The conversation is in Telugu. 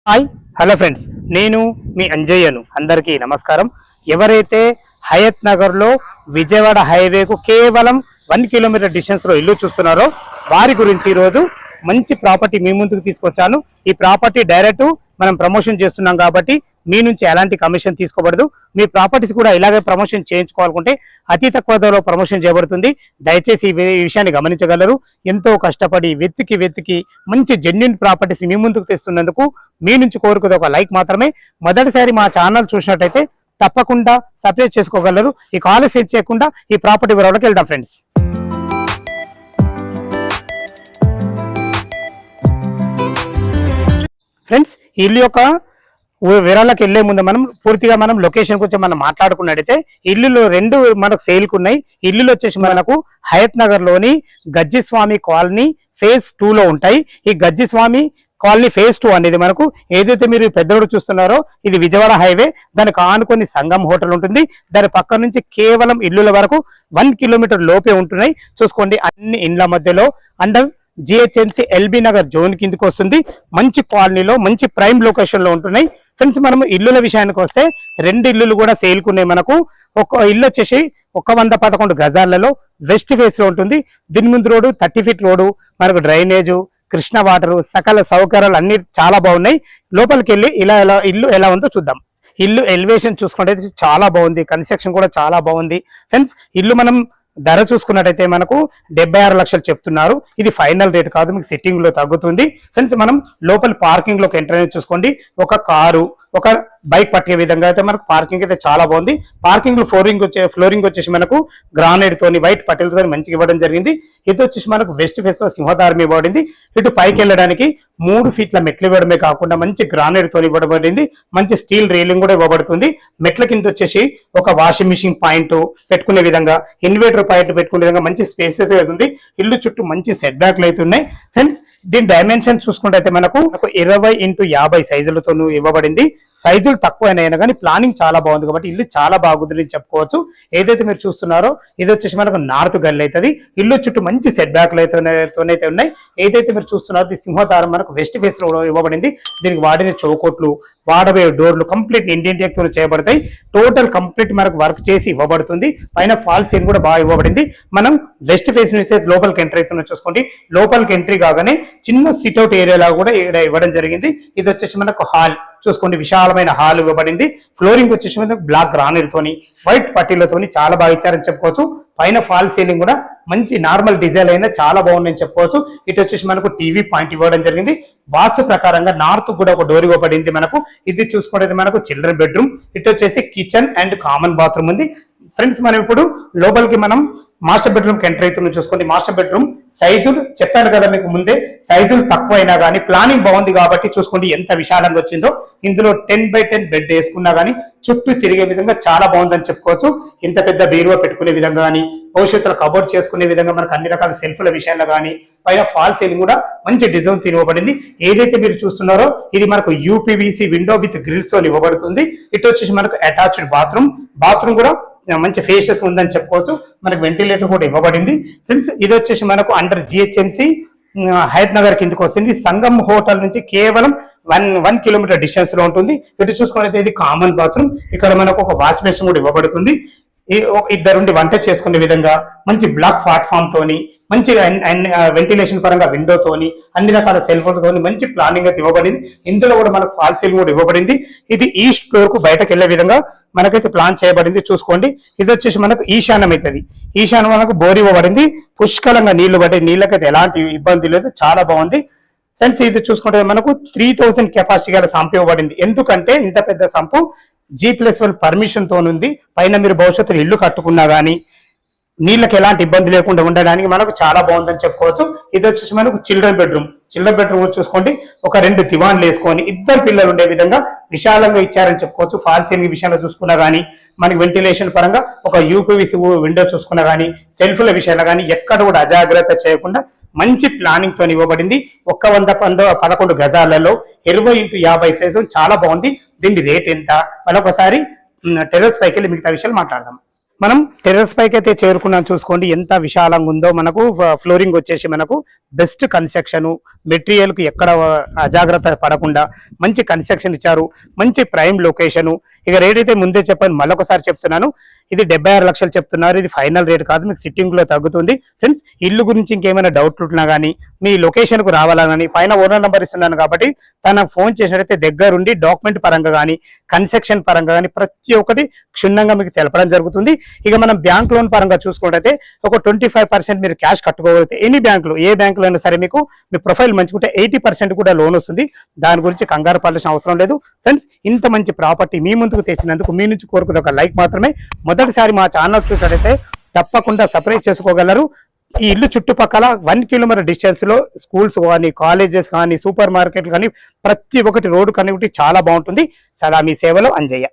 హాయ్ హలో ఫ్రెండ్స్, నేను మీ అంజయ్యను. అందరికీ నమస్కారం. ఎవరైతే హయత్ నగర్లో విజయవాడ హైవేకు కేవలం 1 కిలోమీటర్ డిస్టెన్స్లో ఇల్లు చూస్తున్నారో వారి గురించి ఈరోజు మంచి ప్రాపర్టీ మీ ముందుకు తీసుకొచ్చాను. ఈ ప్రాపర్టీ డైరెక్ట్ మనం ప్రమోషన్ చేస్తున్నాం కాబట్టి మీ నుంచి ఎలాంటి కమిషన్ తీసుకోబడదు. మీ ప్రాపర్టీస్ కూడా ఇలాగే ప్రమోషన్ చేయించుకోవాలనుకుంటే అతి తక్కువ ధరలో ప్రమోషన్ చేయబడుతుంది. దయచేసి ఈ విషయాన్ని గమనించగలరు. ఎంతో కష్టపడి వెతికి మంచి జెన్యూన్ ప్రాపర్టీస్ మీ ముందుకు తెస్తున్నందుకు మీ నుంచి కోరుకునే ఒక లైక్ మాత్రమే. మొదటిసారి మా ఛానల్ చూసినట్టయితే తప్పకుండా సబ్స్క్రైబ్ చేసుకోగలరు. ఈ కాల్ సేవ్ చేయకుండా ఈ ప్రాపర్టీ వివరాలకు వెళ్దాం ఫ్రెండ్స్. ఫ్రెండ్స్, ఇల్లు యొక్క వివరాలకు వెళ్లే ముందు పూర్తిగా లొకేషన్ గురించి మాట్లాడుకున్నట్టయితే ఇల్లులు రెండు మనకు సేల్కు ఉన్నాయి. ఇల్లులు వచ్చేసి మనకు హయత్ నగర్ లోని గజ్జిస్వామి కాలనీ ఫేజ్ 2 లో ఉంటాయి. ఈ గజ్జిస్వామి కాలనీ ఫేజ్ 2 అనేది మనకు ఏదైతే మీరు పెద్దోడు చూస్తున్నారో ఇది విజయవాడ హైవే. దానికి ఆనుకొని సంగం హోటల్ ఉంటుంది. దాని పక్క నుంచి కేవలం ఇల్లుల వరకు 1 కిలోమీటర్ లోపే ఉంటున్నాయి. చూసుకోండి, అన్ని ఇండ్ల మధ్యలో under GHMC LB Nagar zone కిందకి వస్తుంది. మంచి కాలనీలో మంచి ప్రైమ్ లొకేషన్ లో ఉంటున్నాయి. ఫ్రెండ్స్, మనం ఇల్లుల విషయానికి వస్తే 2 ఇల్లులు కూడా సేల్కున్నాయి. మనకు ఒక ఇల్లు వచ్చేసి 111 గజాలలో వెస్ట్ ఫేస్ లో ఉంటుంది. దీని ముందు రోడ్డు 30 ఫీట్ రోడ్డు, మనకు డ్రైనేజు, కృష్ణ వాటర్, సకల సౌకర్యాలు అన్ని చాలా బాగున్నాయి. లోపలికి వెళ్ళి ఇల్లు ఎలా ఉందో చూద్దాం. ఇల్లు ఎలివేషన్ చూసుకుంటే చాలా బాగుంది. కన్స్ట్రక్షన్ కూడా చాలా బాగుంది. ఫ్రెండ్స్, ఇల్లు మనం ధర చూసుకున్నట్టయితే మనకు 76 లక్షలు చెప్తున్నారు. ఇది ఫైనల్ రేట్ కాదు, మీకు సిట్టింగ్ లో తగ్గుతుంది. ఫ్రెండ్స్, మనం లోపల పార్కింగ్ లోకి ఎంటర్ అయ్యి చూసుకోండి. ఒక కారు, ఒక బైక్ పట్టే విధంగా అయితే మనకు పార్కింగ్ అయితే చాలా బాగుంది. పార్కింగ్ లో ఫ్లోరింగ్ వచ్చేసి మనకు గ్రానైట్ తోని వైట్ పట్టెలతో మంచిగా ఇవ్వడం జరిగింది. ఇది వచ్చేసి మనకు వెస్ట్ ఫేస్ లో సింహదారం ఇవ్వబడింది. ఇటు పైకి వెళ్ళడానికి 3 ఫీట్ల మెట్లు ఇవ్వడమే కాకుండా మంచి గ్రానైట్ తోని ఇవ్వబడింది. మంచి స్టీల్ రైలింగ్ కూడా ఇవ్వబడుతుంది. మెట్ల కింద వచ్చేసి ఒక వాషింగ్ మిషన్ పాయింట్ పెట్టుకునే విధంగా, ఇన్వర్టర్ పాయింట్ పెట్టుకునే విధంగా మంచి స్పేసెస్ అవుతుంది. ఇల్లు చుట్టూ మంచి సెట్ బ్యాక్లు అయితే ఉన్నాయి. ఫ్రెండ్స్, దీని డైమెన్షన్ చూసుకుంటే అయితే మనకు 20x50 సైజులతో ఇవ్వబడింది. సైజులు తక్కువైనా కానీ ప్లానింగ్ చాలా బాగుంది కాబట్టి ఇల్లు చాలా బాగుందని చెప్పుకోవచ్చు. ఏదైతే మీరు చూస్తున్నారో ఇది వచ్చేసి మనకు నార్త్ గల్లీ అవుతుంది. ఇల్లు చుట్టూ మంచి సెట్ బ్యాక్లు అయితే ఉన్నాయి. ఏదైతే మీరు చూస్తున్నారో ఈ సింహదారం మనకు వెస్ట్ ఫేస్ లో ఇవ్వబడింది. దీనికి వాడిన చౌకోట్లు, వాడబోయే డోర్లు కంప్లీట్ ఇండియన్ టెక్ తో చేయబడతాయి. టోటల్ కంప్లీట్ మనకు వర్క్ చేసి ఇవ్వబడుతుంది. పైన ఫాల్ సీన్ కూడా బాగా ఇవ్వబడింది. మనం వెస్ట్ ఫేస్ నుంచి లోపలికి ఎంట్రీ అవుతున్నా చూసుకోండి. లోపలికి ఎంట్రీ కాగానే చిన్న సిట్అవుట్ ఏరియా లాగా కూడా ఇక్కడ ఇవ్వడం జరిగింది. ఇది వచ్చేసి మనకు హాల్ చూసుకోండి, విశాలమైన హాల్ ఇవ్వబడింది. ఫ్లోరింగ్ వచ్చేసి మనకు బ్లాక్ గ్రానైట్ తోని వైట్ పట్టీలతోని చాలా బాగా ఇచ్చారని చెప్పుకోవచ్చు. పైన ఫాల్ సీలింగ్ కూడా మంచి నార్మల్ డిజైన్ అయినా చాలా బాగుందని చెప్పుకోవచ్చు. ఇటు వచ్చేసి మనకు టీవీ పాయింట్ ఇవ్వడం జరిగింది. వాస్తు ప్రకారంగా నార్త్ కూడా ఒక డోర్ ఇవ్వబడింది మనకు. ఇది చూసుకుంటే మనకు చిల్డ్రన్ బెడ్రూమ్, ఇటు వచ్చేసి కిచెన్ అండ్ కామన్ బాత్రూమ్ ఉంది. ఫ్రెండ్స్, మనం ఇప్పుడు లోపలికి మాస్టర్ బెడ్రూమ్ కి ఎంటర్ అవుతున్నాం చూసుకోండి. మాస్టర్ బెడ్రూమ్ సైజులు చెప్పాను కదా మీకు ముందే, సైజులు తక్కువైనా కానీ ప్లానింగ్ బాగుంది కాబట్టి చూసుకోండి ఎంత విశాలంగా వచ్చిందో. ఇందులో 10x10 బెడ్ వేసుకున్నా కానీ చుట్టూ తిరిగే విధంగా చాలా బాగుందని చెప్పుకోవచ్చు. ఇంత పెద్ద బీరువా పెట్టుకునే విధంగా కానీ, భవిష్యత్తులో కబోర్డ్ చేసుకునే విధంగా మనకు అన్ని రకాల సెల్ఫ్ల విషయాల్లో కానీ, పైన ఫాల్ సీలింగ్ కూడా మంచి డిజైన్ ఇవ్వబడింది. ఏదైతే మీరు చూస్తున్నారో ఇది మనకు యూపీవీసీ విండో విత్ గ్రిల్స్ తో ఇవ్వబడుతుంది. ఇటు వచ్చేసి మనకు అటాచ్డ్ బాత్రూమ్ కూడా మంచి ఫేషియస్ ఉందని చెప్పుకోవచ్చు. మనకు వెంటిలేటర్ కూడా ఇవ్వబడింది. ఫ్రెండ్స్, ఇది వచ్చేసి మనకు అండర్ జిహెచ్ఎంసీ హయత్ నగర్ కిందకి వస్తుంది. సంగం హోటల్ నుంచి కేవలం 1 కిలోమీటర్ డిస్టెన్స్ లో ఉంటుంది. ఇటు చూసుకున్నట్లయితే ఇది కామన్ బాత్రూమ్. ఇక్కడ మనకు ఒక వాష్ బేసిన్ కూడా ఇవ్వబడుతుంది. ఇద్దరుండి వంట చేసుకునే విధంగా మంచి బ్లాక్ ప్లాట్ఫామ్ తోని, మంచి వెంటిలేషన్ పరంగా విండోతోని, అన్ని రకాల సెల్ఫోన్తోని మంచి ప్లానింగ్ అయితే ఇవ్వబడింది. ఇందులో కూడా మనకు ఫాల్ సీలింగ్ కూడా ఇవ్వబడింది. ఇది ఈస్ట్ డోర్ కు బయటకు వెళ్లే విధంగా మనకైతే ప్లాన్ చేయబడింది. చూసుకోండి, ఇది వచ్చేసి మనకు ఈశాన్యం అవుతుంది. ఈశాన్యం మనకు బోర్ ఇవ్వబడింది. పుష్కలంగా నీళ్లు పడే, నీళ్ళకైతే ఎలాంటి ఇబ్బంది లేదు, చాలా బాగుంది. ఫ్రెండ్స్, ఇది చూసుకుంటే మనకు 3000 కెపాసిటీ గల సంపు ఇవ్వబడింది. ఎందుకంటే ఇంత పెద్ద సంపు G+1 పర్మిషన్ తో ఉంది. పైన మీరు భవిష్యత్తులో ఇల్లు కట్టుకున్నా గానీ నీళ్ళకి ఎలాంటి ఇబ్బంది లేకుండా ఉండడానికి మనకు చాలా బాగుందని చెప్పుకోవచ్చు. ఇది వచ్చేసి మనకు చిల్డ్రన్ బెడ్రూమ్ చూసుకోండి. ఒక 2 దివాన్లు వేసుకొని 2 పిల్లలు ఉండే విధంగా విశాలంగా ఇచ్చారని చెప్పుకోవచ్చు. ఫాల్ సీలింగ్ విషయంలో చూసుకున్నా గానీ, మనకి వెంటిలేషన్ పరంగా ఒక యూపీవీసీ విండో చూసుకున్నా గానీ, సెల్ఫ్ల విషయంలో కానీ ఎక్కడ కూడా అజాగ్రత్త చేయకుండా మంచి ప్లానింగ్ తో ఇవ్వబడింది. 111 గజాలలో 20x50 సైజు చాలా బాగుంది. దీని రేట్ ఎంత? మరొకసారి టెర్రస్ పైకి వెళ్ళి మిగతా విషయాలు మాట్లాడదాం. మనం టెర్రస్ పైకి అయితే చేరుకున్నాం, చూసుకోండి ఎంత విశాలంగా ఉందో. మనకు ఫ్లోరింగ్ వచ్చేసి మనకు బెస్ట్ కన్స్ట్రక్షన్, మెటీరియల్ కు ఎక్కడ అజాగ్రత్త పడకుండా మంచి కన్స్ట్రక్షన్ ఇచ్చారు, మంచి ప్రైమ్ లొకేషన్. ఇక రేట్ అయితే ముందే చెప్పాను, మళ్ళొకసారి చెప్తున్నాను, ఇది 76 లక్షలు చెప్తున్నారు. ఇది ఫైనల్ రేట్ కాదు, మీకు సిట్టింగ్ లో తగ్గుతుంది. ఫ్రెండ్స్, ఇల్లు గురించి ఇంకేమైనా డౌట్లు ఉన్నా కానీ, మీ లొకేషన్ కు రావాలని, పైన ఓనర్ నంబర్ ఇస్తున్నాను కాబట్టి తనకు ఫోన్ చేసినట్టయితే దగ్గరుండి డాక్యుమెంట్ పరంగా కానీ కన్స్ట్రక్షన్ పరంగా కానీ ప్రతి ఒక్కటి క్షుణ్ణంగా మీకు తెలపడం జరుగుతుంది. ఇక మనం బ్యాంక్ లోన్ పరంగా చూసుకుంటే ఒక 25% మీరు క్యాష్ కట్టుకోగలిగితే ఎనీ బ్యాంకులో, ఏ బ్యాంకులో అయినా సరే మీకు మీ ప్రొఫైల్ మంచుకుంటే 80% కూడా లోన్ వస్తుంది. దాని గురించి కంగారు పడాల్సిన అవసరం లేదు. ఫ్రెండ్స్, ఇంత మంచి ప్రాపర్టీ మీ ముందుకు తెచ్చినందుకు మీ నుంచి కోరుకుది ఒక లైక్ మాత్రమే. మొదటిసారి మా ఛానల్ చూసినట్టయితే తప్పకుండా సబ్స్క్రైబ్ చేసుకోగలరు. ఈ ఇల్లు చుట్టుపక్కల 1 కిలోమీటర్ డిస్టెన్స్ లో స్కూల్స్ కానీ, కాలేజెస్ కానీ, సూపర్ మార్కెట్ కానీ ప్రతి ఒక్కటి రోడ్డు కనెక్టివిటీ చాలా బాగుంటుంది. సదా మీ సేవలో అంజయ్య.